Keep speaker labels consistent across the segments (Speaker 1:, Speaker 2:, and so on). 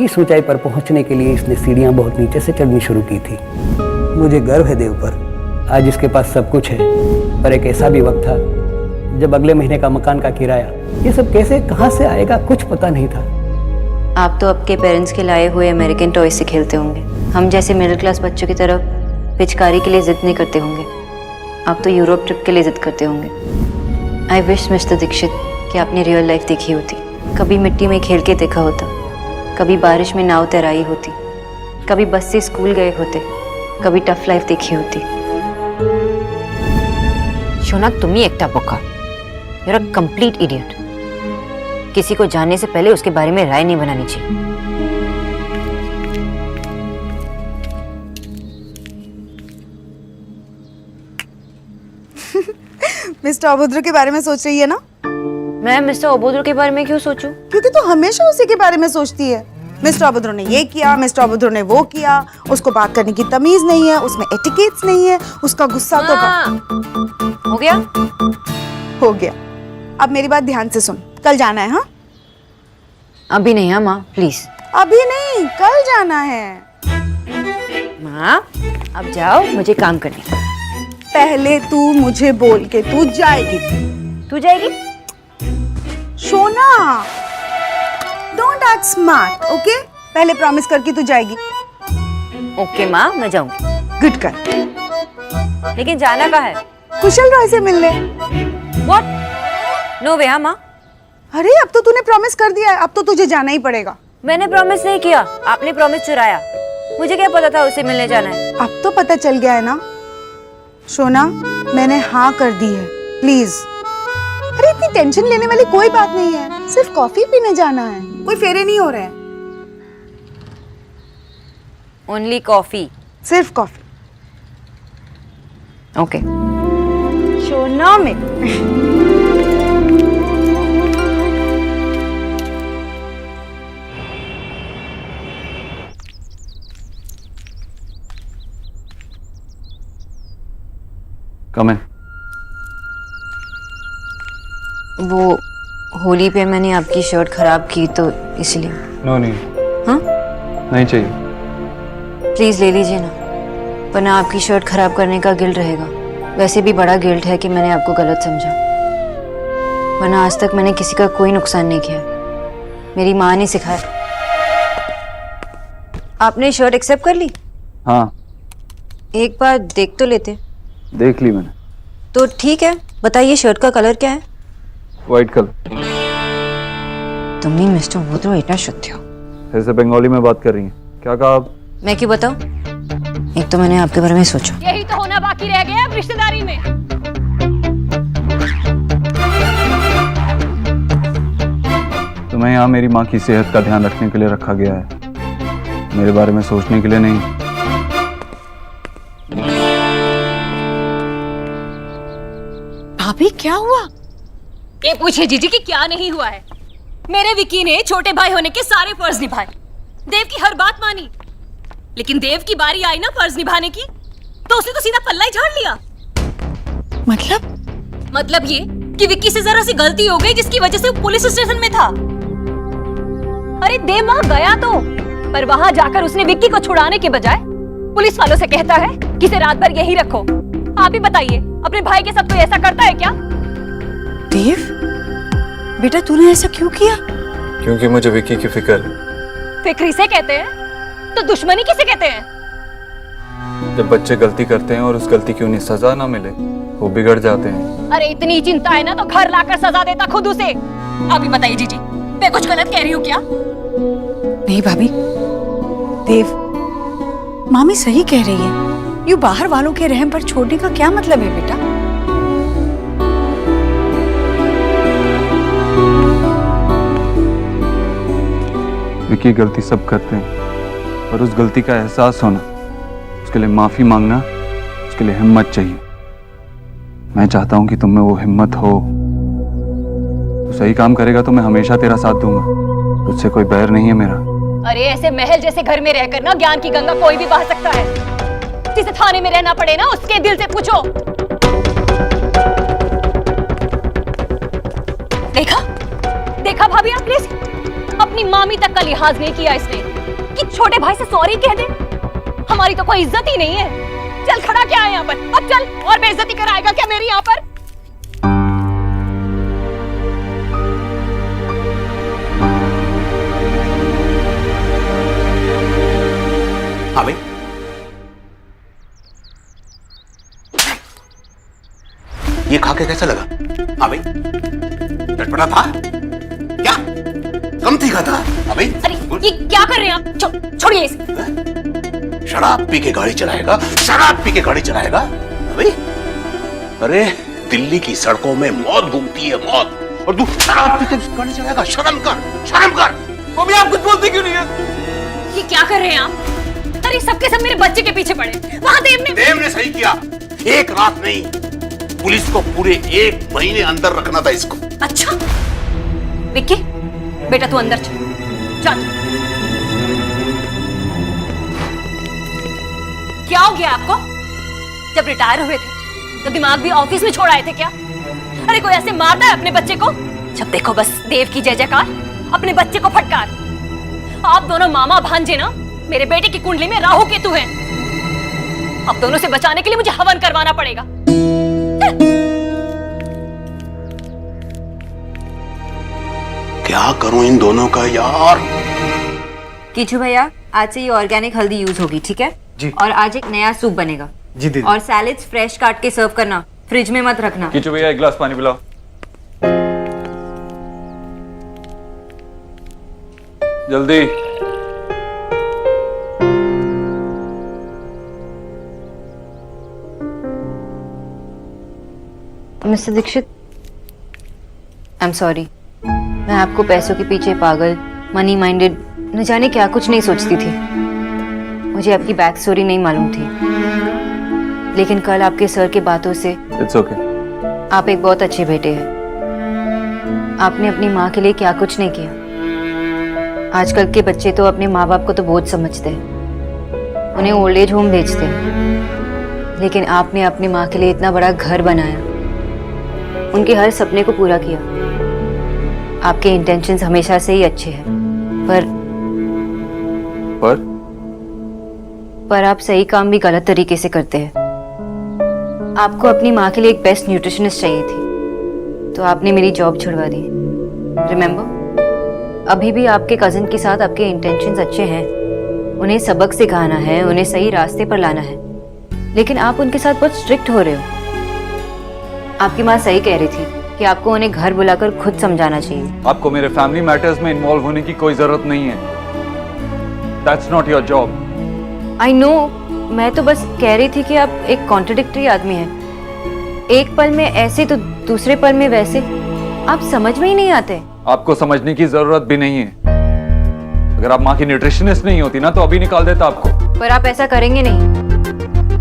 Speaker 1: इस ऊंचाई पर पहुंचने के लिए इसने सीढ़ियां बहुत नीचे से चढ़नी शुरू की थी। मुझे गर्व है देव पर। आज इसके पास सब कुछ है, पर एक ऐसा भी वक्त था जब अगले महीने का मकान का किराया, ये सब कैसे कहां से आएगा कुछ पता नहीं था।
Speaker 2: आप तो आपके पेरेंट्स के लाए हुए अमेरिकन टॉय से खेलते होंगे। हम जैसे मिडिल क्लास बच्चों की तरफ पिचकारी के लिए जिद नहीं करते होंगे। आप तो यूरोप ट्रिप के लिए जिद करते होंगे। आई विश मिस्टर दीक्षित कि आपने रियल लाइफ देखी होती, कभी मिट्टी में खेल के देखा होता, कभी बारिश में नाव तैराई होती, कभी बस से स्कूल गए होते, कभी टफ लाइफ देखी होती।
Speaker 3: शोना, तुम ही एक बोका। You are a complete idiot. किसी को जानने से पहले उसके बारे में राय नहीं बनानी चाहिए।
Speaker 4: मिस्टर अभद्र के बारे में सोच रही है ना?
Speaker 3: मैं मिस्टर अभद्र के बारे में क्यों सोचूं?
Speaker 4: क्योंकि तू हमेशा उसी के बारे में सोचती है। मिस्टर अभद्र ने ये किया, मिस्टर अभद्र ने वो किया, उसको बात करने की तमीज नहीं है, उसमें एटिकेट्स नहीं है, उसका गुस्सा तो
Speaker 3: हो गया?
Speaker 4: हो गया। अब मेरी बात ध्यान से सुन, कल जाना है। हाँ,
Speaker 3: अभी नहीं। हाँ माँ, प्लीज।
Speaker 4: अभी नहीं, कल जाना है।
Speaker 3: माँ, अब जाओ, मुझे काम करने।
Speaker 4: पहले तू मुझे बोल के तू जाएगी।
Speaker 3: तू जाएगी?
Speaker 4: Shona, don't act smart, okay? पहले प्रॉमिस कर कि तू जाएगी।
Speaker 3: ओके माँ, मैं जाऊंगी।
Speaker 4: गुड कर।
Speaker 3: लेकिन जाना कहाँ है?
Speaker 4: कुशल रॉय से मिलने।
Speaker 3: व्हाट? नो वे। हाँ माँ।
Speaker 4: अरे अब तो तूने प्रॉमिस कर दिया है, अब तो तुझे जाना ही पड़ेगा।
Speaker 3: मैंने प्रॉमिस नहीं किया, आपने प्रॉमिस चुराया। मुझे क्या पता था उससे मिलने जाना है।
Speaker 4: अब तो पता चल गया है ना। शोना, मैंने हाँ कर दी है, प्लीज। अरे इतनी टेंशन लेने वाली कोई बात नहीं है, सिर्फ कॉफी पीने जाना है, कोई फेरे नहीं हो रहे हैं।
Speaker 3: Only coffee?
Speaker 4: सिर्फ कॉफी।
Speaker 3: ओके।
Speaker 4: शोना में
Speaker 5: कम है।
Speaker 3: वो होली पे मैंने आपकी शर्ट खराब की तो इसलिए।
Speaker 5: नो नहीं।
Speaker 3: हाँ?
Speaker 5: नहीं चाहिए।
Speaker 3: प्लीज ले लीजिए ना, वरना आपकी शर्ट खराब करने का गिल्ट रहेगा। वैसे भी बड़ा गिल्ट है कि मैंने आपको गलत समझा, वरना आज तक मैंने किसी का कोई नुकसान नहीं किया। मेरी माँ ने सिखाया। आपने शर्ट एक्सेप्ट कर ली?
Speaker 5: हाँ,
Speaker 3: एक बार देख तो लेते।
Speaker 5: देख ली मैंने।
Speaker 3: तो ठीक है, बताइए शर्ट का कलर क्या है?
Speaker 5: White colour.
Speaker 3: तुम ही मिस्टर अभद्र इतना शुद्ध हो।
Speaker 5: फिर से बंगाली में बात कर रही हैं। क्या कहा आप?
Speaker 3: मैं क्यों बताऊं? एक तो मैंने आपके बारे में सोचा।
Speaker 6: यही तो होना बाकी रह गया अब रिश्तेदारी में।
Speaker 5: तुम्हें यहाँ मेरी माँ की सेहत का ध्यान रखने के लिए रखा गया है, मेरे बारे में सोचने के लिए नहीं।
Speaker 6: भाभी क्या हुआ? ये पूछिए जीजी कि क्या नहीं हुआ है। मेरे विकी ने छोटे भाई होने के सारे फर्ज निभाए, देव की हर बात मानी, लेकिन देव की बारी आई ना फर्ज निभाने की तो उसने तो सीधा पल्ला ही झाड़ लिया। मतलब ये कि विक्की से जरा सी गलती हो गई जिसकी वजह से वो पुलिस स्टेशन में था। अरे देव वहां गया तो, पर वहां जाकर उसने विक्की को छुड़ाने के बजाय पुलिस वालों से कहता है कि इसे रात भर यही रखो। आप ही बताइए, अपने भाई के साथ कोई ऐसा करता है क्या?
Speaker 4: देव, बेटा तूने ऐसा क्यों किया?
Speaker 5: क्योंकि मुझे विक्की की फिक्र है।
Speaker 6: फिक्र इसे कहते हैं, तो दुश्मनी किसे कहते हैं?
Speaker 5: जब बच्चे गलती करते हैं और उस गलती की उन्हें सजा ना मिले, वो बिगड़ जाते हैं।
Speaker 6: अरे इतनी चिंता है ना तो घर लाकर सजा देता खुद उसे। आप ही बताइए जीजी, मैं कुछ गलत कह रही हूँ क्या?
Speaker 7: नहीं भाभी, देव, मामी सही कह रही है। यूं बाहर वालों के रहम पर छोड़ने का क्या मतलब है बेटा?
Speaker 5: विक्की गलती सब करते हैं, पर उस गलती का एहसास होना, उसके लिए माफी मांगना, उसके लिए हिम्मत चाहिए। मैं चाहता हूं कि तुम में वो हिम्मत हो। तो सही काम करेगा तो मैं हमेशा तेरा साथ दूंगा। तुझसे कोई बैर नहीं है मेरा।
Speaker 6: अरे ऐसे महल जैसे घर में रहकर ना ज्ञान की गंगा कोई भी बहा सकता है। जिसे थाने में रहना पड़े ना उसके दिल से पूछो। देखा देखा भाभी, आप प्लीज अपनी मामी तक का लिहाज नहीं किया इसने कि छोटे भाई से सॉरी कह दे। हमारी तो कोई इज्जत ही नहीं है। चल खड़ा क्या है यहाँ पर, अब चल, और बेइज्जती कराएगा क्या मेरी यहाँ पर?
Speaker 8: हाँ भाई, ये खा के कैसा लगा? हाँ भाई, चटपटा था क्या? कम तीखा था? हाँ भाई।
Speaker 6: अरे ये क्या कर रहे हैं आप? छोड़िए इसे।
Speaker 8: शराब पी के गाड़ी चलाएगा, शराब पी के गाड़ी चलाएगा? हाँ भाई, अरे दिल्ली की सड़कों में मौत घूमती है, मौत, और तू शराब पी के गाड़ी चलाएगा? शर्म कर, शर्म कर। मम्मी आप कुछ बोलते क्यों नहीं है?
Speaker 6: ये क्या कर रहे हैं आप? अरे सबके सब मेरे बच्चे के पीछे पड़े। वहां देव ने
Speaker 8: सही किया। एक रात नहीं, पुलिस को पूरे 1 महीने अंदर रखना था इसको।
Speaker 6: अच्छा विक्की, बेटा तू अंदर चल, चल। क्या हो गया आपको? जब रिटायर हुए थे तो दिमाग भी ऑफिस में छोड़ आए थे क्या? अरे कोई ऐसे मारता है अपने बच्चे को? जब देखो बस देव की जय जयकार, अपने बच्चे को फटकार। आप दोनों मामा भांजे ना मेरे बेटे की कुंडली में राहु केतु हैं। अब दोनों से बचाने के लिए मुझे हवन करवाना पड़ेगा।
Speaker 8: क्या करूं इन दोनों का यार?
Speaker 3: किचू भैया, आज से ये ऑर्गेनिक हल्दी यूज होगी, ठीक है
Speaker 5: जी।
Speaker 3: और आज एक नया सूप बनेगा
Speaker 5: जी दीदी।
Speaker 3: और सैलेड्स फ्रेश काट के सर्व करना, फ्रिज में मत रखना।
Speaker 5: किचू भैया, एक गिलास पानी पिलाओ। जल्दी।
Speaker 3: Mister Dikshit, I am sorry. मैं आपको पैसों के पीछे पागल, मनी माइंडेड, न जाने क्या कुछ नहीं सोचती थी। मुझे आपकी बैक स्टोरी नहीं मालूम थी, लेकिन कल आपके सर की बातों से
Speaker 5: इट्स ओके।
Speaker 3: आप एक बहुत अच्छे बेटे हैं। आपने अपनी माँ के लिए क्या कुछ नहीं किया। आजकल के बच्चे तो अपने माँ बाप को तो बोझ समझते हैं, उन्हें ओल्ड एज होम भेजते हैं, लेकिन आपने अपनी माँ के लिए इतना बड़ा घर बनाया, उनके हर सपने को पूरा किया। आपके इंटेंशंस हमेशा से ही अच्छे हैं, पर आप सही काम भी गलत तरीके से करते हैं। आपको अपनी माँ के लिए एक बेस्ट न्यूट्रिशनिस्ट चाहिए थी, तो आपने मेरी जॉब छुड़वा दी। रिमेम्बर, अभी भी आपके कजिन के साथ आपके इंटेंशंस अच्छे हैं, उन्हें सबक सिखाना है, उन्हें सही रास्ते पर लाना है, लेकिन आप उनके साथ बहुत स्ट्रिक्ट हो रहे हो। आपकी माँ सही कह रही थी कि आपको उन्हें घर बुलाकर खुद समझाना चाहिए।
Speaker 5: आपको मेरे फैमिली मैटर्स में इन्वॉल्व होने की कोई जरूरत नहीं है। That's not your job.
Speaker 3: I know, मैं तो बस कह रही थी कि आप एक कॉन्ट्रडिक्टरी आदमी हैं। एक पल में ऐसे तो दूसरे पल में वैसे। आप समझ में ही नहीं आते।
Speaker 5: आपको समझने की जरूरत भी नहीं है। अगर आप माँ की न्यूट्रिशनिस्ट नहीं होती ना तो अभी निकाल देता आपको।
Speaker 3: पर आप ऐसा करेंगे नहीं,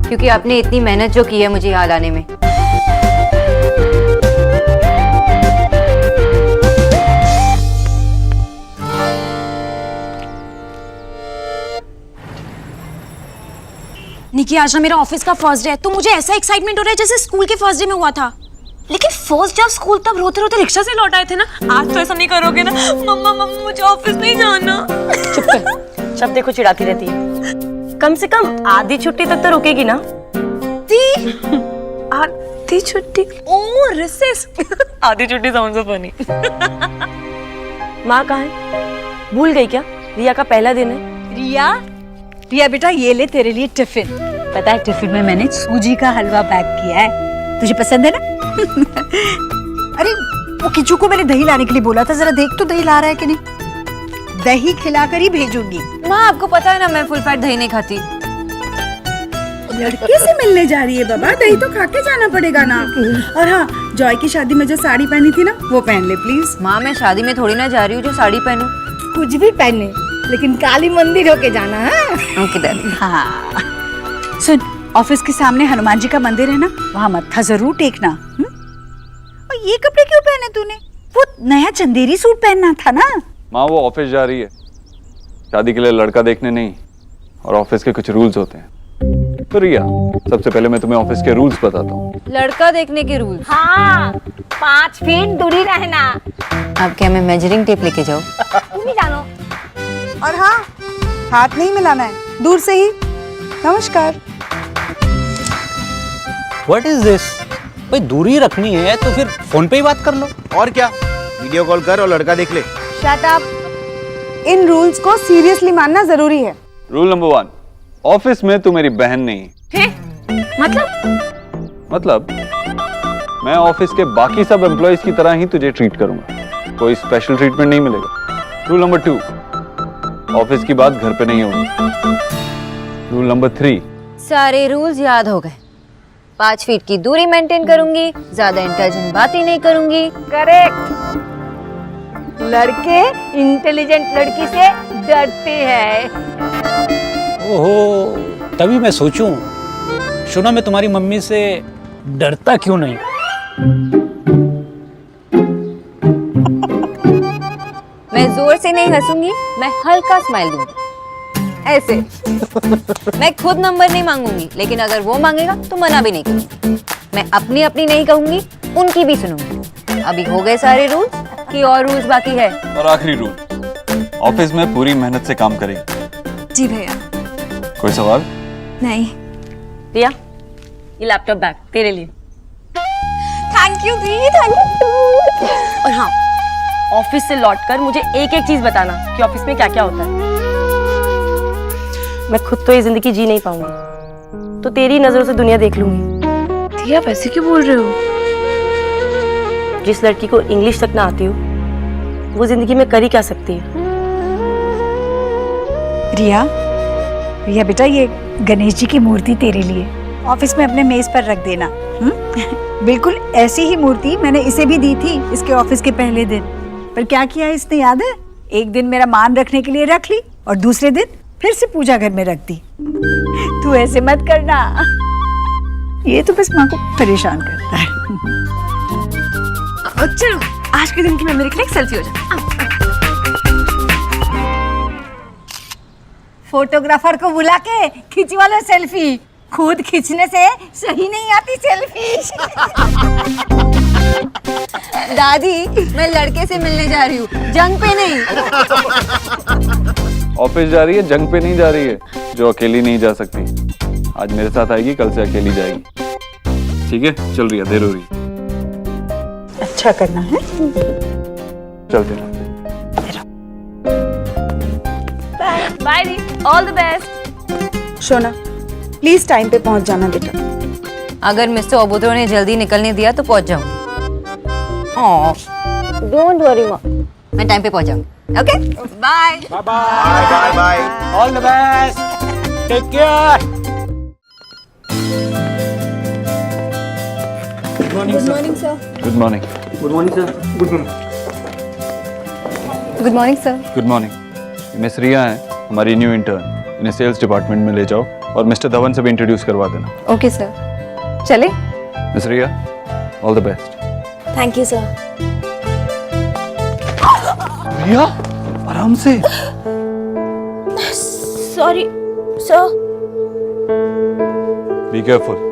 Speaker 3: क्योंकि आपने इतनी मेहनत जो की है मुझे यहाँ लाने में।
Speaker 9: निकी, आज ना मेरा ऑफिस का फर्स्ट डे है, तो मुझे ऐसा एक्साइटमेंट हो रहा है जैसे स्कूल के फर्स्ट डे में हुआ था। लेकिन फर्स्ट डे ऑफ स्कूल तब रोते रोते रिक्शा से लौट आए थे ना। आज तो ऐसा नहीं करोगे ना? मम्मा मम्मा मुझे ऑफिस नहीं जाना।
Speaker 10: चुप कर, सब देखो चिढ़ाती रहती है। कम से कम आधी छुट्टी तक तो रुकेगी ना?
Speaker 9: आधी छुट्टी? ओह रिसेस। आधी छुट्टी साउंड सो फनी।
Speaker 10: माँ कहाँ है? भूल गई क्या? रिया का पहला दिन है।
Speaker 7: रिया बेटा, ये ले तेरे लिए टिफिन। पता है टिफिन में मैंने सूजी का हलवा पैक किया है, तुझे पसंद है ना? अरे वो किचू को मैंने दही लाने के लिए बोला था, जरा देख तो दही ला रहा है कि नहीं। दही खिलाकर ही भेजूंगी।
Speaker 3: माँ, आपको पता है ना मैं फुल फैट दही नहीं खाती।
Speaker 4: लड़के से मिलने जा रही है बाबा, दही तो खा के जाना पड़ेगा ना। और हाँ, जॉय की शादी में जो साड़ी पहनी थी ना, वो पहन ले प्लीज।
Speaker 3: माँ, मैं शादी में थोड़ी ना जा रही हूँ जो साड़ी पहनूं।
Speaker 4: कुछ भी पहने, लेकिन काली मंदिर होके जाना है।
Speaker 3: ओके दादी।
Speaker 7: हाँ सुन, ऑफिस के सामने हनुमान जी का मंदिर है ना, वहाँ मत्था जरूर टेकना। और ये कपड़े क्यों पहने तूने? वो नया चंदेरी सूट पहनना था ना।
Speaker 5: माँ, वो ऑफिस जा रही है, शादी के लिए लड़का देखने नहीं, और ऑफिस के कुछ रूल्स होते हैं। तो रिया, सबसे पहले मैं तुम्हें ऑफिस के रूल्स बताता हूँ।
Speaker 3: लड़का देखने के रूल्स।
Speaker 9: हाँ 5 फीट दूरी रहना।
Speaker 3: आप क्या मैं मेजरिंग टेप लेके जाऊँ?
Speaker 9: तुम भी जानो।
Speaker 4: और हाँ, हाथ नहीं मिलाना है, दूर से ही। नमस्कार।
Speaker 1: What is this? भाई दूरी रखनी है तो फिर फोन पे ही बात कर लो।
Speaker 11: और क्या, वीडियो कॉल कर और लड़का देख ले।
Speaker 4: Shut up. इन रूल्स को सीरियसली मानना जरूरी है।
Speaker 5: रूल नंबर 1, ऑफिस में तू मेरी बहन नहीं। मतलब मैं ऑफिस के बाकी सब एम्प्लॉइज की तरह ही तुझे ट्रीट करूंगा, कोई स्पेशल ट्रीटमेंट नहीं मिलेगा। रूल नंबर 2, ऑफिस की बात घर पे नहीं होगी। रूल नंबर 3,
Speaker 3: सारे रूल्स याद हो गए। 5 फीट की दूरी मेंटेन करूंगी, ज्यादा इंटेलिजेंट बातें नहीं करूंगी।
Speaker 9: करेक्ट। लड़के इंटेलिजेंट लड़की से डरते हैं।
Speaker 1: ओहो, तभी मैं सोचूं, शोना मैं तुम्हारी मम्मी से डरता क्यों नहीं?
Speaker 3: मैं जोर से नहीं हंसूंगी, मैं हल्का स्माइल दूंगी, ऐसे। मैं खुद नंबर नहीं मांगूंगी, लेकिन अगर वो मांगेगा तो मना भी नहीं करूंगी। मैं अपनी अपनी नहीं कहूंगी, उनकी भी सुनूंगी। अभी हो गए सारे रूल्स कि और रूल्स बाकी है?
Speaker 5: और आखिरी रूल, ऑफिस में पूरी मेहनत से काम करेगी।
Speaker 9: जी भैया।
Speaker 5: कोई सवाल?
Speaker 9: नहीं।
Speaker 10: रिया, ये लैपटॉप बैग तेरे लिए।
Speaker 9: Thank you the, thank you.
Speaker 10: और हाँ, ऑफिस से लौटकर मुझे एक एक चीज बताना कि ऑफिस में क्या क्या होता है। मैं खुद तो ये जिंदगी जी नहीं पाऊंगी, तो तेरी नजरों से दुनिया देख लूंगी।
Speaker 9: दिया वैसे क्यों बोल रहे हो?
Speaker 10: जिस लड़की को इंग्लिश तक ना आती हो, वो जिंदगी में कर ही क्या सकती है।
Speaker 7: रिया, रिया बेटा, ये गणेश जी की मूर्ति तेरे लिए ऑफिस में अपने मेज पर रख देना। बिल्कुल ऐसी ही मूर्ति मैंने इसे भी दी थी इसके ऑफिस के पहले दिन, पर क्या किया इसने याद है? एक दिन मेरा मान रखने के लिए रख ली और दूसरे दिन फिर से पूजा घर में रख दी। तू ऐसे मत करना, ये तो बस माँ को परेशान करता है।
Speaker 9: चलो आज के दिन की मेमोरी के लिए एक सेल्फी हो जाए।
Speaker 7: फोटोग्राफर को बुला के खिंचवा लो सेल्फी। खुद खींचने से सही नहीं आती सेल्फी।
Speaker 3: दादी, मैं लड़के से मिलने जा रही हूँ, जंग पे नहीं।
Speaker 5: ऑफिस जा रही है, जंग पे नहीं जा रही है। जो अकेली नहीं जा सकती, आज मेरे साथ आएगी, कल से अकेली जाएगी। ठीक है, चल रही है, देर हो रही है।
Speaker 7: अच्छा करना है।
Speaker 5: चलते हैं।
Speaker 9: By the, all the best.
Speaker 4: Shona, please time पे पहुंच जाना बेटा।
Speaker 3: अगर मिस्टर ओबोद्रो ने जल्दी निकलने दिया तो पहुंच जाऊंगी। डोंट वरी माँ, मैं टाइम पे पहुंच जाऊंगी। Okay, bye
Speaker 11: bye bye bye.
Speaker 1: All the best, take care.
Speaker 5: Good morning.
Speaker 1: Good morning sir.
Speaker 5: Good morning. Miss Riya है, हमारी न्यू इंटर्न। इन्हें सेल्स डिपार्टमेंट में ले जाओ और मिस्टर धवन से भी इंट्रोड्यूस करवा देना।
Speaker 3: ओके सर, चले।
Speaker 5: Miss Riya, all the best.
Speaker 9: Thank you sir.
Speaker 5: Riya, आराम से।
Speaker 9: Sorry sir.
Speaker 5: Be careful.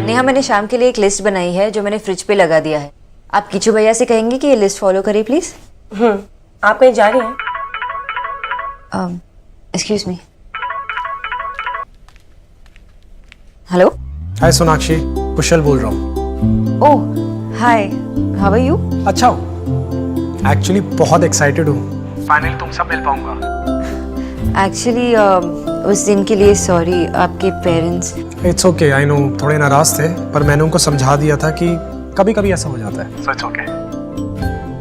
Speaker 3: Neha, मैंने शाम के लिए एक लिस्ट बनाई है जो मैंने फ्रिज पे लगा दिया है। आप किचू भैया से कहेंगे कि ये लिस्ट फॉलो करिए प्लीज।
Speaker 10: आप कहीं जा रही हैं?
Speaker 3: Excuse me. हेलो।
Speaker 12: हाय सोनाक्षी, कुशल बोल रहा हूँ।
Speaker 3: ओह हाय, हाउ आर यू?
Speaker 12: अच्छा हूँ, एक्चुअली बहुत एक्साइटेड हूँ। फाइनली तुमसे मिल पाऊंगा।
Speaker 3: एक्चुअली उस दिन के लिए सॉरी, आपके parents.
Speaker 12: It's okay, I know थोड़े नाराज थे, पर मैंने उनको समझा दिया था कि कभी कभी ऐसा हो जाता है। So it's okay.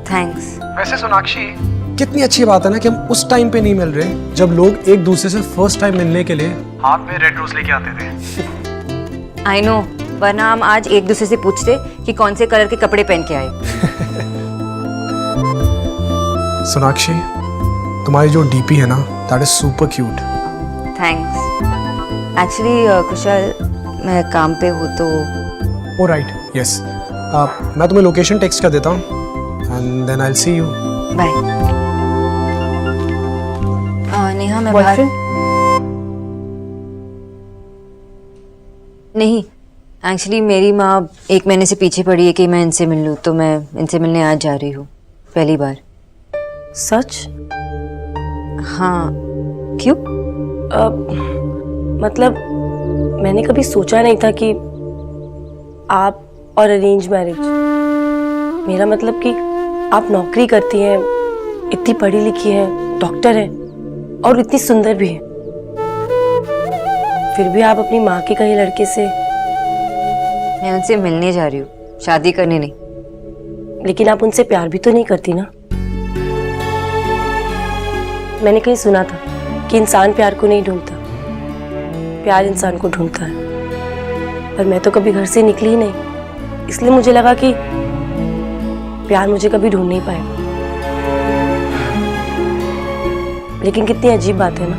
Speaker 3: थैंक्स।
Speaker 12: वैसे सोनाक्षी, कितनी अच्छी बात है ना कि हम उस टाइम पे नहीं मिल रहे जब लोग एक दूसरे से फर्स्ट टाइम मिलने के लिए हाथ में रेड रोज लेके आते थे।
Speaker 3: आई नो, वरना हम आज एक दूसरे से पूछते कि कौन से कलर के कपड़े पहन के आए।
Speaker 12: सोनाक्षी, तुम्हारी जो डीपी है ना, that is super cute.
Speaker 3: Thanks. Actually Kushal, मैं काम पे हूँ तो।
Speaker 12: Oh right, yes. मैं तुम्हें लोकेशन टेक्स्ट कर देता हूँ and then I will see you.
Speaker 3: Bye. Neha मैं बाहर नहीं, एक्चुअली मेरी माँ 1 महीने से पीछे पड़ी है कि मैं इनसे मिल लूँ, तो मैं इनसे मिलने आज जा रही हूँ पहली बार।
Speaker 10: सच?
Speaker 3: हाँ, क्यों?
Speaker 10: मतलब मैंने कभी सोचा नहीं था कि आप और अरेंज मैरिज, मेरा मतलब कि आप नौकरी करती हैं, इतनी पढ़ी लिखी हैं, डॉक्टर हैं और इतनी सुंदर भी हैं, फिर भी आप अपनी माँ के कहीं लड़के से।
Speaker 3: मैं उनसे मिलने जा रही हूँ, शादी करने नहीं।
Speaker 10: लेकिन आप उनसे प्यार भी तो नहीं करती ना? मैंने कहीं सुना था कि इंसान प्यार को नहीं ढूंढता, प्यार इंसान को ढूंढता है। पर मैं तो कभी घर से निकली ही नहीं, इसलिए मुझे लगा कि प्यार मुझे कभी ढूंढ नहीं पाएगा। लेकिन कितनी अजीब बात है ना,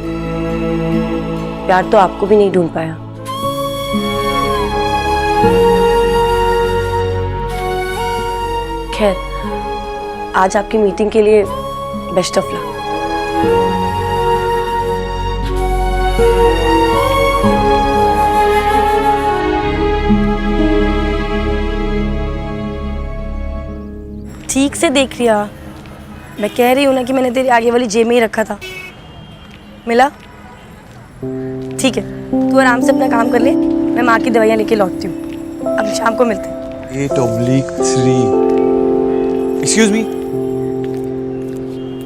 Speaker 10: प्यार तो आपको भी नहीं ढूंढ पाया। खैर, आज आपकी मीटिंग के लिए बेस्ट ऑफ लक। ठीक से देख लिया, मैं कह रही हूँ ना कि मैंने तेरी आगे वाली जेब में ही रखा था। मिला? ठीक है, तू आराम से अपना काम कर ले, मैं माँ की दवाइयाँ लेके लौटती हूँ। अब शाम को मिलते हैं।
Speaker 13: 8/3। Excuse me,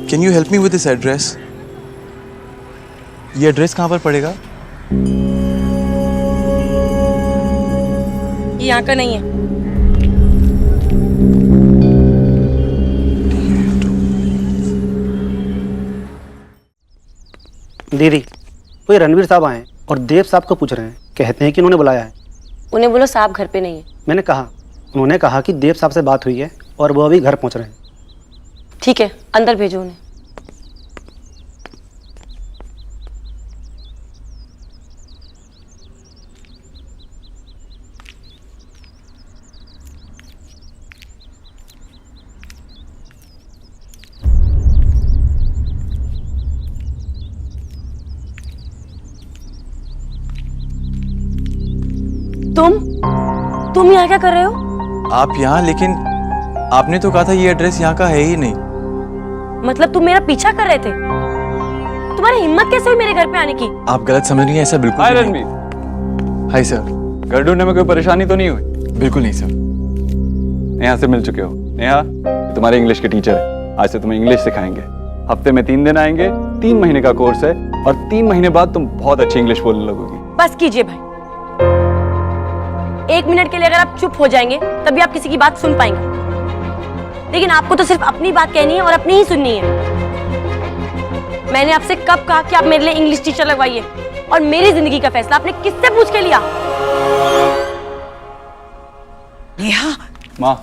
Speaker 13: can you help me with this address? ये एड्रेस कहाँ पर पड़ेगा?
Speaker 10: ये यहाँ का नहीं है।
Speaker 1: दीदी, कोई रणवीर साहब आए और देव साहब को पूछ रहे हैं, कहते हैं कि उन्होंने बुलाया है।
Speaker 10: उन्हें बोलो साहब घर पे नहीं है।
Speaker 1: मैंने कहा, उन्होंने कहा कि देव साहब से बात हुई है और वो अभी घर पहुंच रहे हैं।
Speaker 10: ठीक है, अंदर भेजो उन्हें। तुम यहाँ क्या कर रहे हो?
Speaker 13: आप यहाँ, लेकिन आपने तो कहा था ये एड्रेस यहाँ का है ही नहीं।
Speaker 10: मतलब तुम मेरा पीछा कर रहे थे? तुम्हारी हिम्मत कैसे हुई मेरे घर पे आने की?
Speaker 13: आप गलत समझ रही हैं, ऐसा बिल्कुल
Speaker 5: हाय
Speaker 13: नहीं।
Speaker 5: रणवीर।
Speaker 13: Hi sir.
Speaker 5: घर ढूंढने में कोई परेशानी तो नहीं हुई?
Speaker 13: बिल्कुल नहीं सर।
Speaker 5: नेहा से मिल चुके हो? नेहा तुम्हारे इंग्लिश के टीचर है, आज से तुम्हें इंग्लिश सिखाएंगे। हफ्ते में 3 दिन आएंगे, 3 महीने का कोर्स है और 3 महीने बाद तुम बहुत अच्छी इंग्लिश बोलने लगोगी।
Speaker 10: बस कीजिए भाई, 1 मिनट के लिए अगर आप चुप हो जाएंगे तभी आप किसी की बात सुन पाएंगे, लेकिन आपको तो सिर्फ अपनी बात कहनी है और अपनी ही सुननी है। मैंने आपसे कब कहा कि आप मेरे लिए इंग्लिश टीचर लगवाइए, और मेरी जिंदगी का फैसला आपने किससे पूछ के लिया?
Speaker 7: नेहा,
Speaker 5: माँ,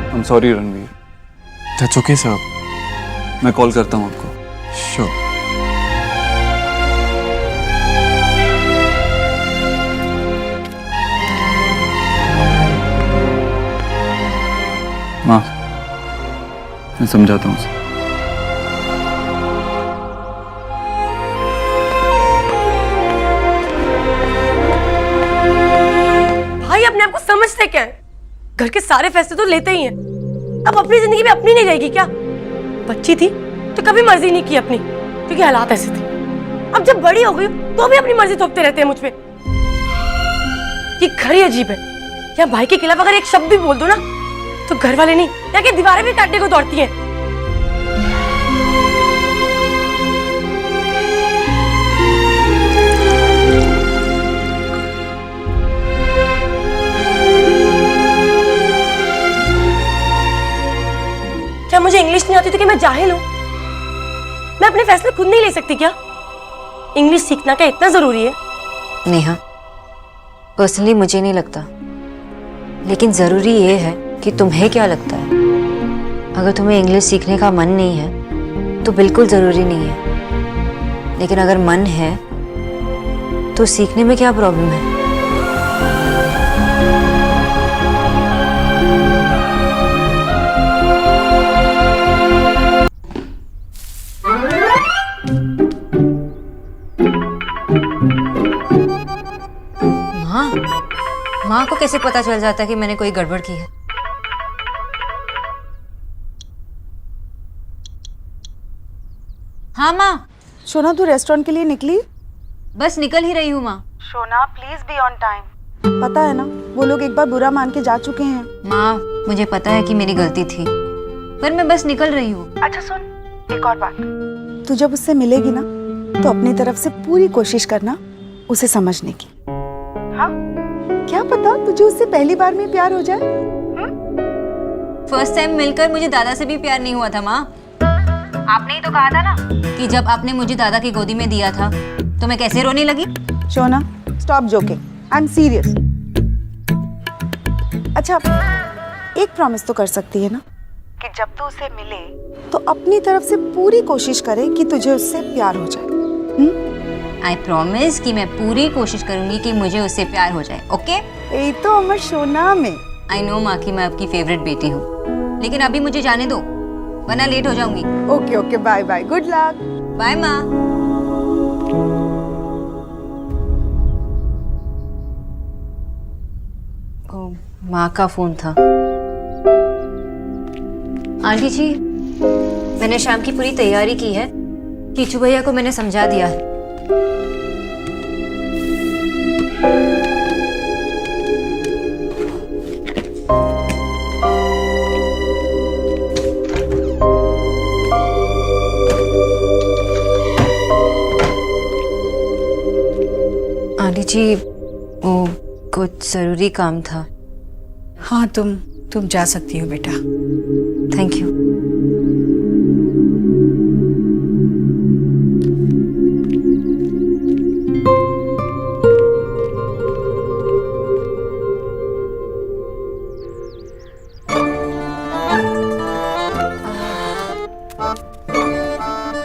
Speaker 5: I'm sorry Ranveer.
Speaker 13: That's okay sir।
Speaker 5: मैं कॉल करता हूँ आपको।
Speaker 13: Sure।
Speaker 5: माँ, मैं समझाता हूँ उसे।
Speaker 10: भाई अपने आप को समझते क्या है? घर के सारे फैसले तो लेते ही हैं, अब अपनी जिंदगी में अपनी नहीं रहेगी क्या? बच्ची थी तो कभी मर्जी नहीं की अपनी, क्योंकि हालात ऐसे थे। अब जब बड़ी हो गई तो भी अपनी मर्जी थोपते रहते हैं मुझ पे। ये घर ही अजीब है, या भाई के खिलाफ अगर एक शब्द भी बोल दो ना तो घर वाले नहीं, या कि दीवारें भी काटने को दौड़ती हैं। क्या मुझे इंग्लिश नहीं आती तो क्या मैं जाहिल हूं? मैं अपने फैसले खुद नहीं ले सकती क्या? इंग्लिश सीखना क्या इतना जरूरी है?
Speaker 3: नेहा, पर्सनली मुझे नहीं लगता, लेकिन ज़रूरी ये है कि तुम्हें क्या लगता है। अगर तुम्हें इंग्लिश सीखने का मन नहीं है तो बिल्कुल ज़रूरी नहीं है, लेकिन अगर मन है तो सीखने में क्या प्रॉब्लम है? माँ को कैसे पता चल जाता है कि मैंने कोई गड़बड़ की है? हाँ माँ।
Speaker 4: शोना, तू रेस्टोरेंट के लिए निकली?
Speaker 3: बस निकल ही रही हूँ माँ।
Speaker 4: Shona, please be on time. पता है ना, वो लोग एक बार बुरा मान के जा चुके हैं।
Speaker 3: माँ, मुझे पता है कि मेरी गलती थी, पर मैं बस निकल रही हूँ।
Speaker 4: अच्छा सुन, एक और बात, तू जब उससे मिलेगी ना तो अपनी तरफ से पूरी कोशिश करना उसे समझने की। हाँ, क्या पता तुझे उससे पहली बार में प्यार हो जाए।
Speaker 3: फर्स्ट टाइम मिलकर मुझे दादा से भी प्यार नहीं हुआ था माँ। आपने ही तो कहा था ना कि जब आपने मुझे दादा की गोदी में दिया था तो मैं कैसे रोने लगी।
Speaker 4: Shona, stop joking, I am serious. अच्छा, एक प्रॉमिस तो कर सकती है ना कि जब तू उसे मिले तो अपनी तरफ से पूरी कोशिश करे कि तुझे उससे प्यार हो जाए।
Speaker 3: आई प्रॉमिस कि मैं पूरी कोशिश करूंगी कि मुझे उससे प्यार हो जाए। ओके?
Speaker 4: यही तो अमर शोना में।
Speaker 3: आई नो माँ कि मैं आपकी फेवरेट बेटी हूँ, लेकिन अभी मुझे जाने दो वरना लेट हो जाऊंगी।
Speaker 4: Okay okay, bye bye, good luck.
Speaker 3: Bye माँ। माँ का फोन था। आंटी जी, मैंने शाम की पूरी तैयारी की है। कीचू भैया को मैंने समझा दिया है। आंटी जी, वो कुछ जरूरी काम था।
Speaker 7: हाँ, तुम जा सकती हो बेटा।
Speaker 3: Thank you.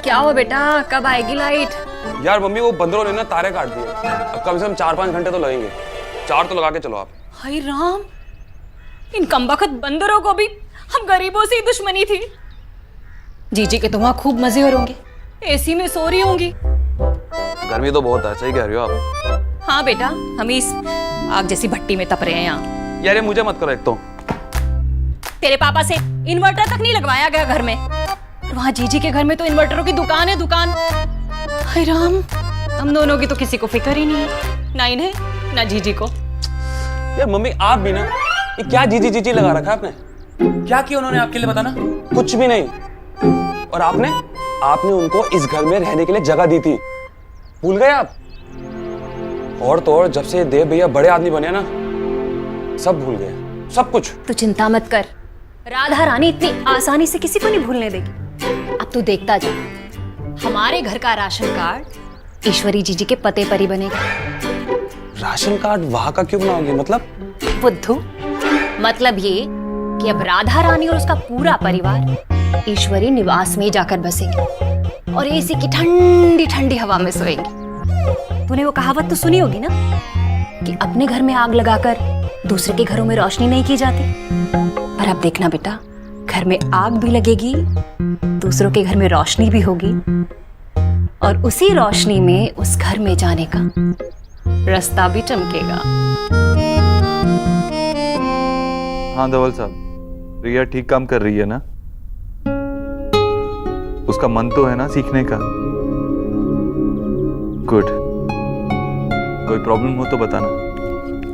Speaker 6: क्या हुआ बेटा, कब आएगी लाइट?
Speaker 14: यार मम्मी, वो बंदरों ने ना तारे काट दिए। अब कम से कम 4-5 घंटे तो लगेंगे। 4 तो लगा के चलो आप।
Speaker 6: हाय राम, इन कमबख्त बंदरों को भी हम गरीबों से ही दुश्मनी थी। जीजी के तो वहाँ खूब मजे हो होंगे, एसी में सो रही होंगी।
Speaker 14: गर्मी तो बहुत है, सही कह रही हो आप।
Speaker 6: हाँ बेटा, हम इस आग जैसी भट्टी में तप रहे हैं यहाँ।
Speaker 14: यार ये मुझे मत करो। एक तो
Speaker 6: तेरे पापा से इन्वर्टर तक नहीं लगवाया गया घर में, और वहाँ जीजी के घर में तो इन्वर्टरों की दुकान है, दुकान। हाय राम, हम दोनों की तो किसी को फिक्र ही नहीं है, ना इन्हें ना जीजी को।
Speaker 14: यार मम्मी, आप भी ना, ये क्या जीजी जीजी लगा रखा है आपने? क्या किया उन्होंने आपके लिए, बताना। कुछ भी नहीं। और आपने उनको इस घर में रहने के लिए जगह दी थी, भूल गए आप? और तो और जब से देव भैया बड़े आदमी बने ना, सब भूल गए, सब कुछ।
Speaker 6: तू चिंता मत कर, राधा रानी इतनी आसानी से किसी को नहीं भूलने देगी। अब तू देखता जा, हमारे घर का राशन कार्ड ईश्वरी जीजी के पते पर ही बनेगा।
Speaker 14: राशन कार्ड वहां का क्यों बनाओगे? मतलब
Speaker 6: बुद्धू, मतलब ये कि अब राधा रानी और उसका पूरा परिवार ईश्वरी निवास में जाकर बसेंगे और एसी की ठंडी ठंडी हवा में सोएंगे। तूने वो कहावत तो सुनी होगी ना कि अपने घर में आग लगाकर दूसरे के घरों में रोशनी नहीं की जाती। पर अब देखना बेटा, घर में आग भी लगेगी, दूसरों के घर में रोशनी भी होगी, और उसी रोशनी में उस घर में जाने का रास्ता भी चमकेगा।
Speaker 5: हाँ धवल साहब, रिया ठीक काम कर रही है ना? उसका मन तो है ना सीखने का? गुड। कोई प्रॉब्लम हो तो बताना,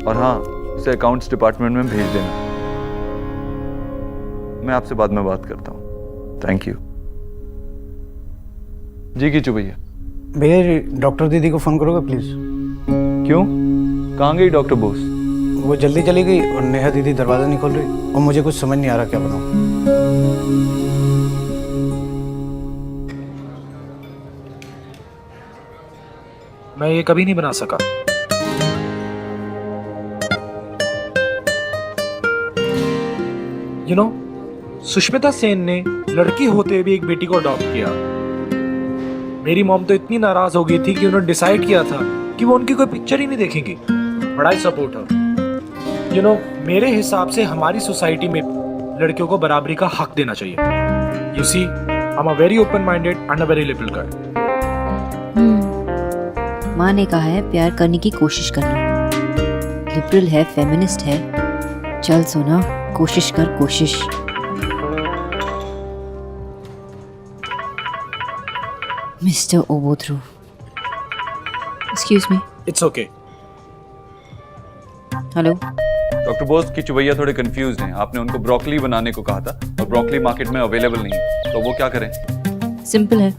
Speaker 5: और हाँ, उसे अकाउंट्स डिपार्टमेंट में भेज देना। मैं आपसे बाद में बात करता हूँ। Thank you. जी कीचू भैया।
Speaker 1: भैया, डॉक्टर दीदी को फ़ोन करोगे प्लीज़?
Speaker 5: क्यों, कहाँ गई डॉक्टर बोस?
Speaker 1: वो जल्दी चली गई और नेहा दीदी दरवाज़ा नहीं खोल रही, और मुझे कुछ समझ नहीं आ रहा क्या बनाऊँ।
Speaker 12: मैं ये कभी नहीं बना सका। यू नो, सुष्मिता सेन ने लड़की होते भी एक बेटी को अडॉप्ट किया। मेरी मॉम तो इतनी नाराज हो गई थी कि उन्होंने डिसाइड किया था कि वो उनकी कोई पिक्चर ही नहीं देखेंगी। But I support her. You know, मेरे हिसाब से हमारी सोसाइटी में लड़कियों को बराबरी का हक देना चाहिए। You see, I am a very open minded and a very liberal guy.
Speaker 3: माँ ने कहा है प्यार करने की कोशिश करना। लिबरल है, फेमिनिस्ट है। चल सोना, कोशिश कर, कोशिश। मिस्टर ओबोथ्रू, excuse me.
Speaker 12: It's okay.
Speaker 3: Hello.
Speaker 5: Doctor Bose, Kichu भैया थोड़े कंफ्यूज हैं। आपने उनको ब्रोकली बनाने को कहा था और ब्रोकली मार्केट में अवेलेबल नहीं है, तो वो क्या करें?
Speaker 3: सिंपल है,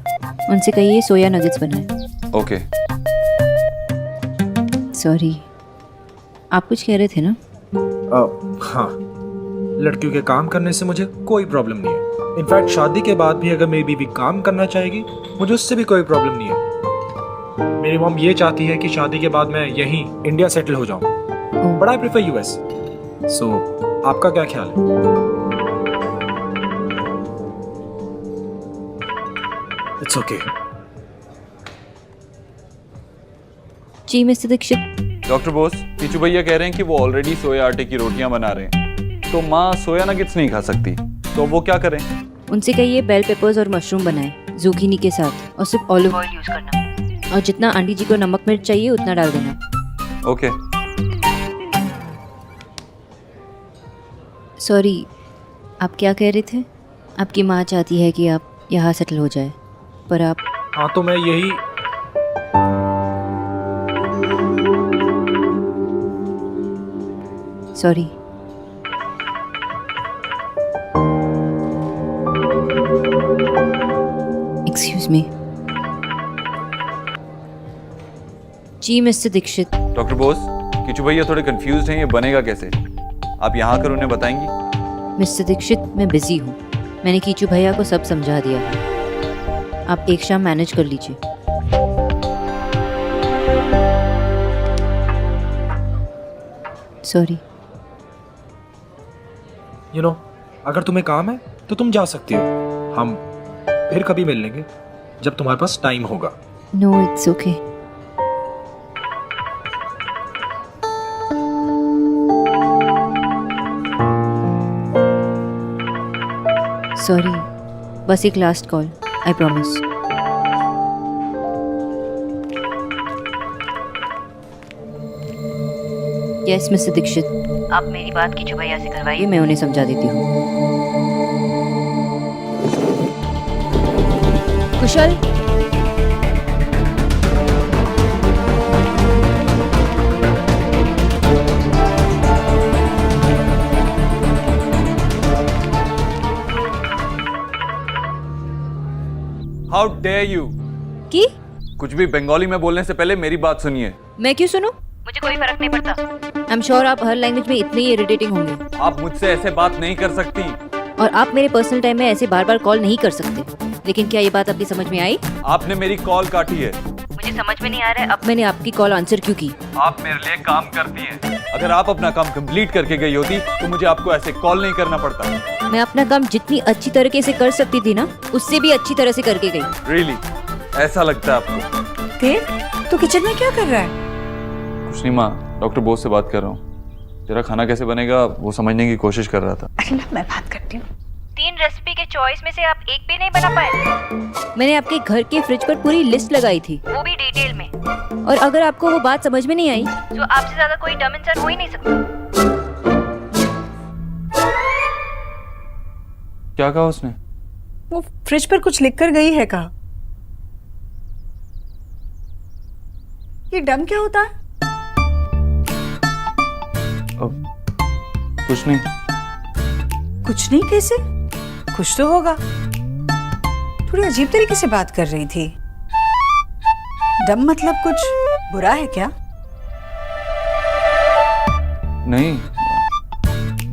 Speaker 3: उनसे कहिए सोया नगेट्स बनाए।
Speaker 5: ओके।
Speaker 3: सॉरी, आप कुछ कह रहे थे ना?
Speaker 12: हाँ, लड़कियों के काम करने से मुझे कोई प्रॉब्लम नहीं है। इनफैक्ट शादी के बाद भी अगर मेरी बीवी काम करना चाहेगी, मुझे उससे भी कोई प्रॉब्लम नहीं है। मेरी मॉम ये चाहती है कि शादी के बाद मैं यहीं इंडिया सेटल हो जाऊं, but I prefer US. So आपका क्या ख्याल है? It's okay.
Speaker 3: जी मिस्टर दीक्षित।
Speaker 5: डॉक्टर बोस, किचू भैया कह रहे हैं कि वो ऑलरेडी सोया आटे की रोटियां बना रहे हैं, तो माँ सोया नगेट्स नहीं खा सकती, तो वो क्या करें?
Speaker 3: उनसे कहिए बेल पेपर्स और मशरूम बनाएं ज़ुकीनी के साथ, और सिर्फ ऑलिव ऑयल यूज करना, और जितना आंटी जी को नमक मिर्च चाहिए उतना डाल देना।
Speaker 5: ओके।
Speaker 3: सॉरी, आप क्या कह रहे थे? आपकी माँ चाहती है कि आप यहाँ सेटल हो जाए, पर आप...
Speaker 12: हाँ, तो मैं यही...
Speaker 3: सॉरी। Excuse me. जी मिस्टर दीक्षित।
Speaker 5: डॉक्टर बोस, किचू भैया थोड़े कंफ्यूज्ड हैं, ये बनेगा कैसे? आप यहाँ आकर उन्हें बताएंगी?
Speaker 3: मिस्टर दीक्षित, मैं बिजी हूँ। मैंने कीचू भैया को सब समझा दिया है। आप एक शाम मैनेज कर लीजिए। सॉरी।
Speaker 12: यू नो, अगर तुम्हें काम है तो तुम जा सकती हो। हम फिर कभी मिल लेंगे जब तुम्हारे पास टाइम होगा।
Speaker 3: No, it's okay. सॉरी, बस एक last call, I promise. Yes mister Dikshit, आप मेरी बात कीचू भैया से करवाइए, मैं उन्हें समझा देती हूँ। कुशल,
Speaker 5: हाउ डेयर यू!
Speaker 3: की?
Speaker 5: कुछ भी बंगाली में बोलने से पहले मेरी बात सुनिए।
Speaker 3: मैं क्यों सुनूं? मुझे कोई फर्क नहीं पड़ता। आई एम श्योर आप हर लैंग्वेज में इतने ही इरिटेटिंग होंगे।
Speaker 5: आप मुझसे ऐसे बात नहीं कर सकती।
Speaker 3: और आप मेरे पर्सनल टाइम में ऐसे बार बार कॉल नहीं कर सकते। लेकिन क्या ये बात आपकी समझ में आई?
Speaker 5: आपने मेरी कॉल काटी है।
Speaker 3: मुझे समझ में नहीं आ रहा है अब मैंने आपकी कॉल आंसर क्यों की।
Speaker 5: आप मेरे लिए काम करती हैं। अगर आप अपना काम कंप्लीट करके गई होती तो मुझे आपको ऐसे कॉल नहीं करना पड़ता।
Speaker 3: मैं अपना काम जितनी अच्छी तरीके से कर सकती थी ना, उससे भी अच्छी तरह से करके गई।
Speaker 5: रियली? ऐसा लगता है आपको?
Speaker 7: देख, तू किचन में क्या कर रहा है?
Speaker 5: कुछ नहीं माँ, डॉक्टर बोस से बात कर रहा हूँ। तेरा खाना कैसे बनेगा वो समझने की कोशिश कर रहा था।
Speaker 7: अरे ना, मैं बात करती हूँ।
Speaker 3: 3 रेसिपी के चॉइस में से आप एक भी नहीं बना पाए। मैंने आपके घर के फ्रिज पर पूरी लिस्ट लगाई थी, वो भी डिटेल में। और अगर आपको वो बात समझ में नहीं आई तो आपसे ज्यादा कोई डम इंसान हो ही नहीं सकता।
Speaker 5: क्या कहा उसने?
Speaker 7: वो फ्रिज पर कुछ लिख कर गई है कहा। ये डम क्या होता है?
Speaker 5: कुछ नहीं।
Speaker 7: कुछ नहीं कैसे? कुछ तो होगा। थोड़ी अजीब तरीके से बात कर रही थी। डम मतलब कुछ बुरा है क्या?
Speaker 5: नहीं,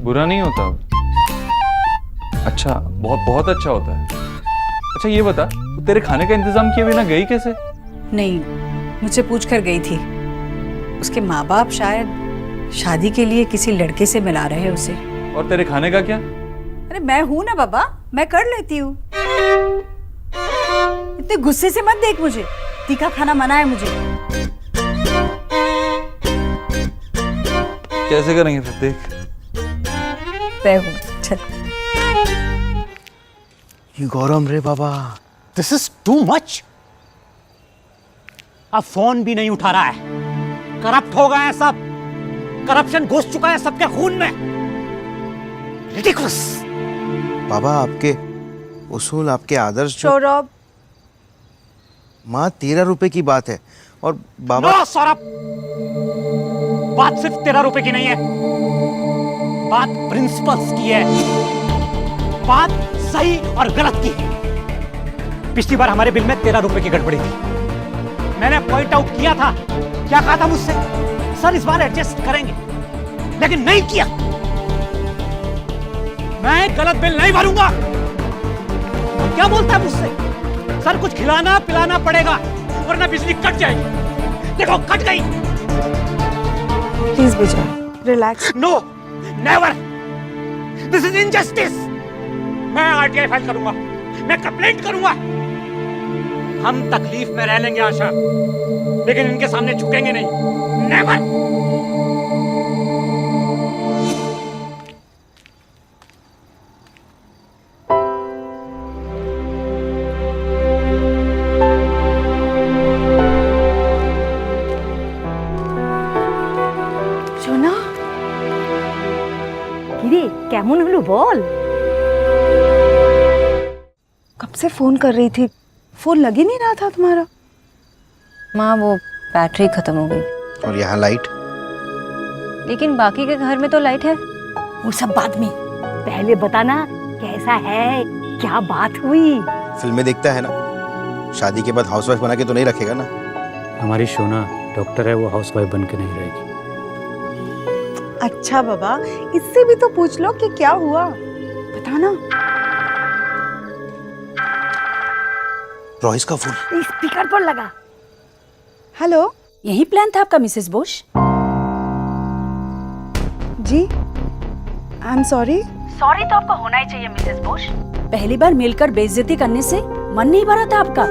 Speaker 5: बुरा नहीं होता। अच्छा, बहुत बहुत अच्छा होता है। अच्छा ये बता, तेरे खाने का इंतजाम किए बिना गई कैसे?
Speaker 7: नहीं, मुझसे पूछ कर गई थी। उसके माँ बाप शायद शादी के लिए किसी लड़के से मिला रहे हैं उसे।
Speaker 5: और तेरे खाने का क्या?
Speaker 7: अरे मैं हूं ना बाबा, मैं कर लेती हूँ। इतने गुस्से से मत देख मुझे, तीखा खाना मना है मुझे।
Speaker 13: कैसे करेंगे फिर? देख
Speaker 7: चल।
Speaker 11: ये गौरव रे बाबा,
Speaker 15: दिस इज टू मच। अब फोन भी नहीं उठा रहा है, करप्ट हो गए हैं सब, करप्शन घुस चुका है सबके खून में। रिडिकुलस।
Speaker 11: बाबा आपके उसूल, आपके आदर्श जो...
Speaker 4: सौरभ,
Speaker 11: माँ 13 रुपए की बात है और बाबा...
Speaker 15: नो सौरभ, बात सिर्फ 13 रुपए की नहीं है, बात प्रिंसिपल्स की है, बात सही और गलत की है। पिछली बार हमारे बिल में 13 रुपए की गड़बड़ी थी, मैंने पॉइंट आउट किया था। क्या कहा था मुझसे? सर इस बार एडजस्ट करेंगे, लेकिन नहीं किया। मैं गलत बिल नहीं भरूंगा। क्या बोलता है मुझसे? सर कुछ खिलाना पिलाना पड़ेगा वरना बिजली कट जाएगी। देखो कट गई।
Speaker 4: Please Vijay, relax.
Speaker 15: No, never, this is injustice. मैं आरटीआई फाइल करूंगा, मैं कंप्लेंट करूंगा। हम तकलीफ में रह लेंगे आशा, लेकिन इनके सामने झुकेंगे नहीं। नेवर।
Speaker 4: সোনা,
Speaker 7: কিরে কেমন হলো বল?
Speaker 4: कब से फोन कर रही थी, फोन लग ही नहीं रहा था तुम्हारा।
Speaker 2: माँ वो बैटरी खत्म हो गई।
Speaker 11: और यहाँ लाइट?
Speaker 2: लेकिन बाकी के घर में तो लाइट है।
Speaker 7: वो सब बाद में, पहले बताना कैसा है, क्या बात हुई?
Speaker 11: फिल्में देखता है ना, शादी के बाद हाउसवाइफ बना के तो नहीं रखेगा ना।
Speaker 15: हमारी सोना डॉक्टर है, वो हाउसवाइफ बन के नहीं रहेगी।
Speaker 4: अच्छा बाबा, इससे भी तो पूछ लो कि क्या हुआ, बताना।
Speaker 11: रॉइस का फोन।
Speaker 7: स्पीकर पर लगा।
Speaker 4: हेलो,
Speaker 7: यही प्लान था आपका मिसेस बोश?
Speaker 4: जी, आई एम सॉरी।
Speaker 7: सॉरी तो आपको होना ही चाहिए मिसेस बोश। पहली बार मिलकर बेइज्जती करने से मन नहीं भरा था आपका,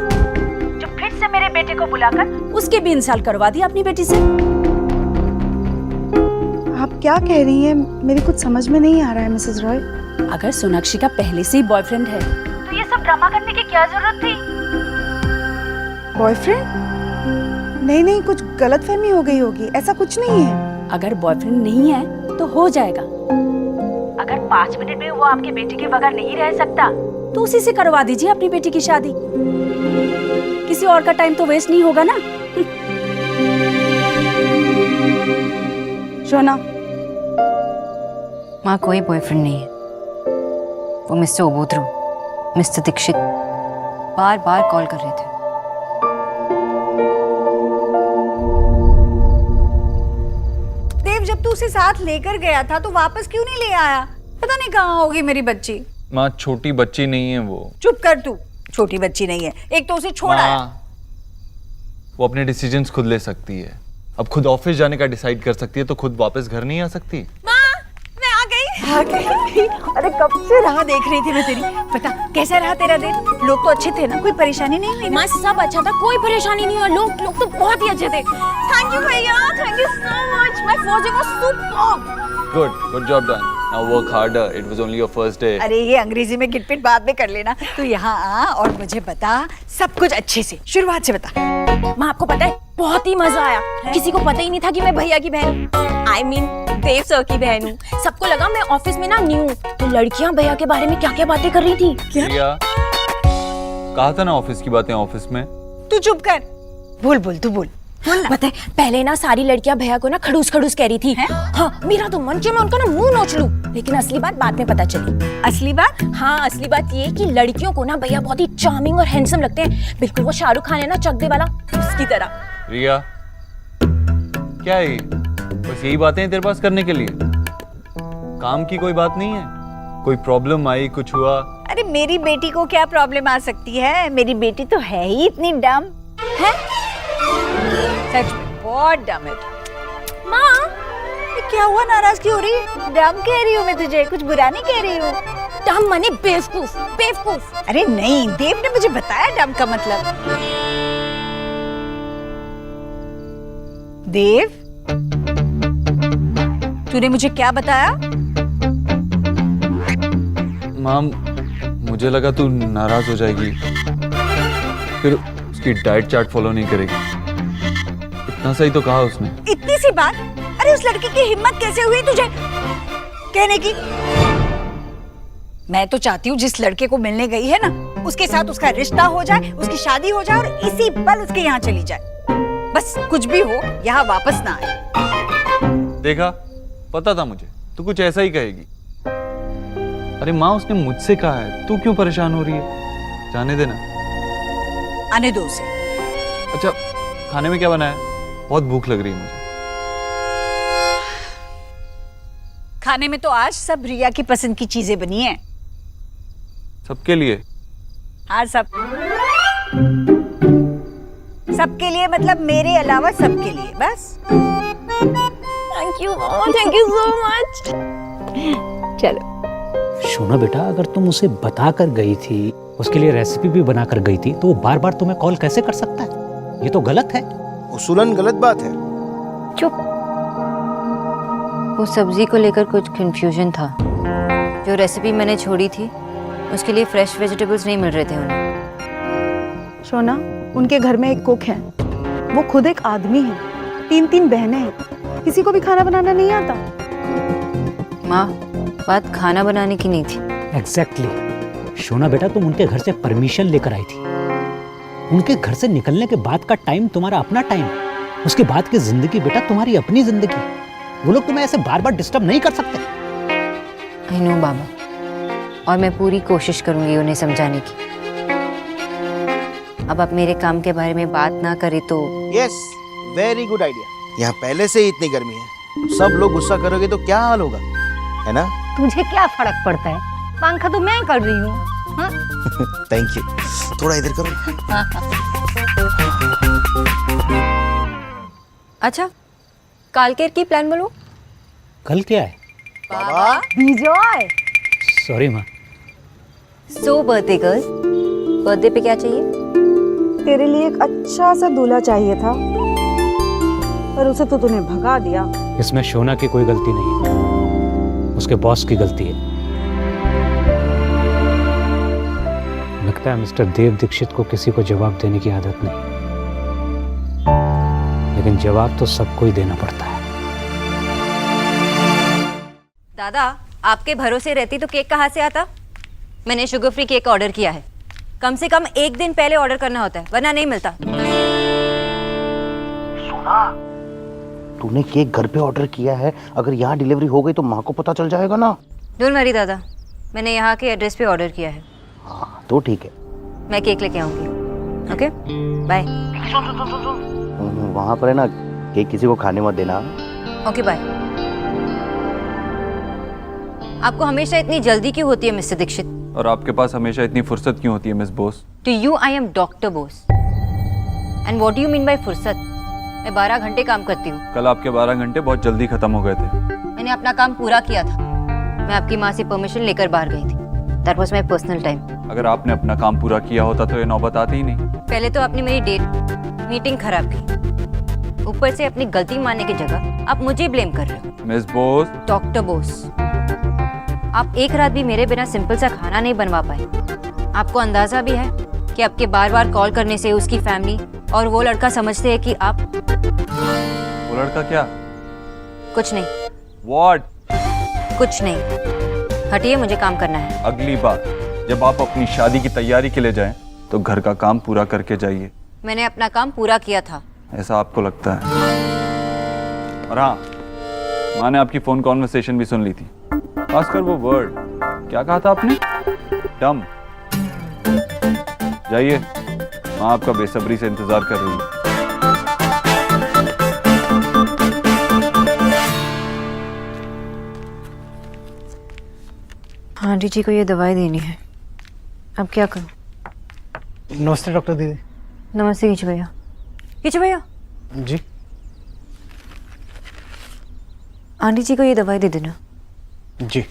Speaker 7: जो फिर से मेरे बेटे को बुलाकर उसके भी इंसल्ट करवा दिया अपनी बेटी से।
Speaker 4: आप क्या कह रही हैं, मेरी कुछ समझ में नहीं आ रहा है मिसेस रॉय।
Speaker 7: अगर सोनाक्षी का पहले से ही बॉयफ्रेंड है तो ये सब ड्रामा करने की क्या जरूरत थी?
Speaker 4: बॉयफ्रेंड? नहीं नहीं, कुछ गलतफहमी हो गई होगी, ऐसा कुछ नहीं है।
Speaker 7: अगर बॉयफ्रेंड नहीं है तो हो जाएगा। अगर 5 मिनट में वो आपके बेटे के बगैर नहीं रह सकता तो उसी से करवा दीजिए अपनी बेटी की शादी। किसी और का टाइम तो वेस्ट नहीं होगा ना।
Speaker 4: सोना,
Speaker 2: माँ कोई बॉयफ्रेंड नहीं है। वो मिस्टर ओबोत्रो, मिस्टर दीक्षित बार बार कॉल कर रहे थे।
Speaker 7: देव, जब तू उसे साथ लेकर गया था तो वापस क्यों नहीं ले आया? पता नहीं कहाँ होगी मेरी बच्ची।
Speaker 13: माँ छोटी बच्ची नहीं है वो।
Speaker 7: चुप कर तू, छोटी बच्ची नहीं है। एक तो उसे छोड़ा है।
Speaker 13: वो अपने डिसीजंस खुद ले सकती है। अब खुद ऑफिस जाने का डिसाइड कर सकती है तो खुद वापस घर नहीं आ सकती।
Speaker 9: माँ, मैं आ गई।
Speaker 7: अरे कब से राह देख रही थी मैं तेरी। बता कैसा रहा तेरा दिन? लोग तो अच्छे थे ना, कोई परेशानी नहीं हुई ना?
Speaker 9: माँ सब अच्छा था, कोई परेशानी नहीं हुआ। लोग तो बहुत ही अच्छे थे। थैंक यू भैया, thank you so much. My first day was superb.
Speaker 13: Good job done. Now work harder, it was only your first day.
Speaker 7: अरे ये अंग्रेजी में गिटपिट बाद में कर लेना। तू यहाँ आ और मुझे बता सब कुछ अच्छे से, शुरुआत से बता।
Speaker 9: माँ आपको पता है बहुत ही मजा आया। किसी को पता ही नहीं था कि मैं भैया की बहन, I mean देव सर की बहन हूँ। सबको लगा मैं ऑफिस में ना न्यू हूँ, तो लड़कियाँ भैया के बारे में क्या क्या बातें कर रही थी।
Speaker 13: क्या कहा था ना ऑफिस की बातें ऑफिस में?
Speaker 7: तू चुप कर। बोल तू बोल।
Speaker 9: पता है पहले ना सारी लड़कियां भैया को ना खड़ूस कह रही थी। हाँ, मेरा तो मन मैं उनका ना मुंह नोच लूं, लेकिन असली बात बाद में पता चली।
Speaker 7: असली बात?
Speaker 9: हाँ, असली बात ये कि लड़कियों को ना भैया बहुत ही चार्मिंग और हैंडसम लगते हैं, बिल्कुल वो शाहरुख खान है ना चक दे वाला, उसकी तरह।
Speaker 13: रिया क्या है ये? बस यही बातें हैं तेरे पास करने के लिए? काम की कोई बात नहीं है? कोई प्रॉब्लम आई, कुछ हुआ?
Speaker 7: अरे मेरी बेटी को क्या प्रॉब्लम आ सकती है? मेरी बेटी तो है ही इतनी डम है। सच में बहुत डम है।
Speaker 9: माँ
Speaker 7: क्या हुआ, नाराज क्यों हो रही है? डम कह रही हूँ मैं तुझे, कुछ बुरा नहीं कह रही हूँ।
Speaker 9: डम माने बेवकूफ, बेवकूफ।
Speaker 7: अरे नहीं, देव ने मुझे बताया डम का मतलब। देव तूने मुझे क्या बताया?
Speaker 13: माम, मुझे लगा तू नाराज हो जाएगी, फिर उसकी डाइट चार्ट फॉलो नहीं करेगी। इतना सही तो कहा उसने।
Speaker 7: इतनी सी बात? अरे उस लड़की की हिम्मत कैसे हुई तुझे कहने की? मैं तो चाहती हूँ जिस लड़के को मिलने गई है ना, उसके साथ उसका रिश्ता हो जाए, उसकी शादी हो जाए और इसी पल उसके यहाँ चली जाए। बस कुछ भी हो, यहाँ वापस ना आए।
Speaker 13: देखा, पता था मुझे तू कुछ ऐसा ही कहेगी। अरे माँ, उसने मुझसे कहा है, तू क्यों परेशान हो रही है? जाने देना।
Speaker 7: आने दो उसे।
Speaker 13: अच्छा, खाने में क्या बना है? बहुत भूख लग रही है मुझे।
Speaker 7: खाने में तो आज सब रिया की पसंद की चीजें बनी हैं।
Speaker 13: सबके लिए?
Speaker 7: हाँ, सबके लिए मतलब मेरे अलावा सबके लिए, बस।
Speaker 9: थैंक यू मम्मा, थैंक यू सो मच।
Speaker 7: चलो
Speaker 15: शोना बेटा, अगर तुम उसे बता कर गई थी, उसके लिए रेसिपी भी बना कर गई थी, तो वो बार बार तुम्हें कॉल कैसे कर सकता है? ये तो गलत है।
Speaker 11: उसूलन गलत बात है।
Speaker 2: चुप। वो सब्जी को लेकर कुछ कंफ्यूजन था। जो रेसिपी मैंने छोड़ी थी उसके लिए फ्रेश वेजिटेबल्स नहीं मिल रहे थे उन्हें।
Speaker 4: शोना, उनके घर में एक कुक है, वो खुद एक आदमी है, 3 बहनें हैं, किसी को भी खाना बनाना नहीं आता।
Speaker 2: माँ, बात खाना बनाने की नहीं थी।
Speaker 15: एग्जैक्टली। शोना बेटा, तुम उनके घर से परमिशन लेकर आई थी। उनके घर से निकलने के बाद का टाइम तुम्हारा अपना टाइम, उसके बाद की जिंदगी बेटा तुम्हारी अपनी जिंदगी। वो लोग तुम्हें ऐसे बार बार डिस्टर्ब नहीं कर सकते।
Speaker 2: आई नो बाबा, और मैं पूरी कोशिश करूंगी उन्हें समझाने की। अब आप मेरे काम के बारे में बात ना करें तो।
Speaker 11: Yes, very good idea. यहाँ पहले से ही इतनी गर्मी है, सब लोग गुस्सा करोगे तो क्या हाल होगा, है ना?
Speaker 7: तुझे क्या फर्क पड़ता है? पंखा तो मैं कर रही हूँ।
Speaker 11: Thank you. थोड़ा इधर करो।
Speaker 2: अच्छा, कालकेर की प्लान बोलो।
Speaker 15: कल क्या है?
Speaker 11: बाबा
Speaker 7: विजय।
Speaker 15: सॉरी माँ।
Speaker 2: सो बर्थडे गर्ल, बर्थडे पे क्या चाहिए?
Speaker 4: तेरे लिए एक अच्छा सा दूल्हा चाहिए था, पर उसे तो तूने भगा दिया।
Speaker 15: इसमें शोना की कोई गलती नहीं है, उसके बॉस की गलती है। लगता है मिस्टर देव दीक्षित को किसी को जवाब देने की आदत नहीं, लेकिन जवाब तो सबको ही देना पड़ता है।
Speaker 2: दादा, आपके भरोसे रहती तो केक कहाँ से आता? मैंने शुगर फ्री केक ऑर्डर किया है। कम से कम 1 दिन पहले ऑर्डर करना होता है, वरना नहीं मिलता।
Speaker 11: सुना, तूने केक घर पे ऑर्डर किया है, अगर यहाँ डिलीवरी हो गई तो माँ को पता चल जाएगा ना।
Speaker 2: डोंट वरी दादा, मैंने यहाँ के एड्रेस पे ऑर्डर किया है।
Speaker 11: हाँ, तो ठीक है।
Speaker 2: मैं केक लेके आऊंगी। Okay, bye.
Speaker 11: वहाँ पर है ना, केक किसी को खाने मत देना।
Speaker 2: Okay, bye. आपको हमेशा इतनी जल्दी क्यों होती है मिस्टर दीक्षित?
Speaker 13: और आपके पास हमेशा इतनी फुर्सत क्यों होती है miss Bose?
Speaker 2: To you I am doctor Bose. And what do you mean by फुर्सत? मैं 12 घंटे काम करती हूँ।
Speaker 13: कल आपके 12 घंटे बहुत जल्दी खत्म हो गए थे।
Speaker 2: मैंने अपना काम पूरा किया था। मैं आपकी माँ से परमिशन लेकर बाहर गई थी। That was my personal time.
Speaker 13: अगर आपने अपना काम पूरा किया होता तो ये नौबत आती ही नहीं।
Speaker 2: पहले तो आपने मेरी डेट मीटिंग खराब की, ऊपर से अपनी गलती मानने की जगह आप मुझे ब्लेम कर रहे हो।
Speaker 13: मिस बोस।
Speaker 2: डॉक्टर बोस, आप एक रात भी मेरे बिना सिंपल सा खाना नहीं बनवा पाए। आपको अंदाजा भी है कि आपके बार बार कॉल करने से उसकी फैमिली और वो लड़का समझते हैं कि आप।
Speaker 13: वो लड़का क्या?
Speaker 2: कुछ नहीं।
Speaker 13: What?
Speaker 2: कुछ नहीं, हटिए, मुझे काम करना है।
Speaker 13: अगली बार जब आप अपनी शादी की तैयारी के लिए जाएं तो घर का काम पूरा करके जाइए।
Speaker 2: मैंने अपना काम पूरा किया था।
Speaker 13: ऐसा आपको लगता है? और हाँ, माँ ने आपकी फोन कॉन्वर्सेशन भी सुन ली थी, खासकर वो वर्ड क्या कहा था आपने? डम। जाइए, माँ आपका बेसब्री से इंतजार कर रही है।
Speaker 2: आंटी जी को ये दवाई देनी है, अब क्या करूं?
Speaker 12: नमस्ते डॉक्टर दीदी।
Speaker 2: नमस्ते किचू भैया। किचू भैया
Speaker 12: जी।
Speaker 2: आंटी जी को ये दवाई दे देना।
Speaker 12: जी।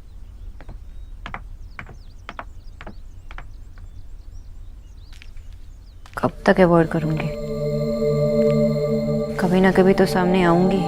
Speaker 2: कब तक अवॉइड करूंगी? कभी ना कभी तो सामने आऊंगी।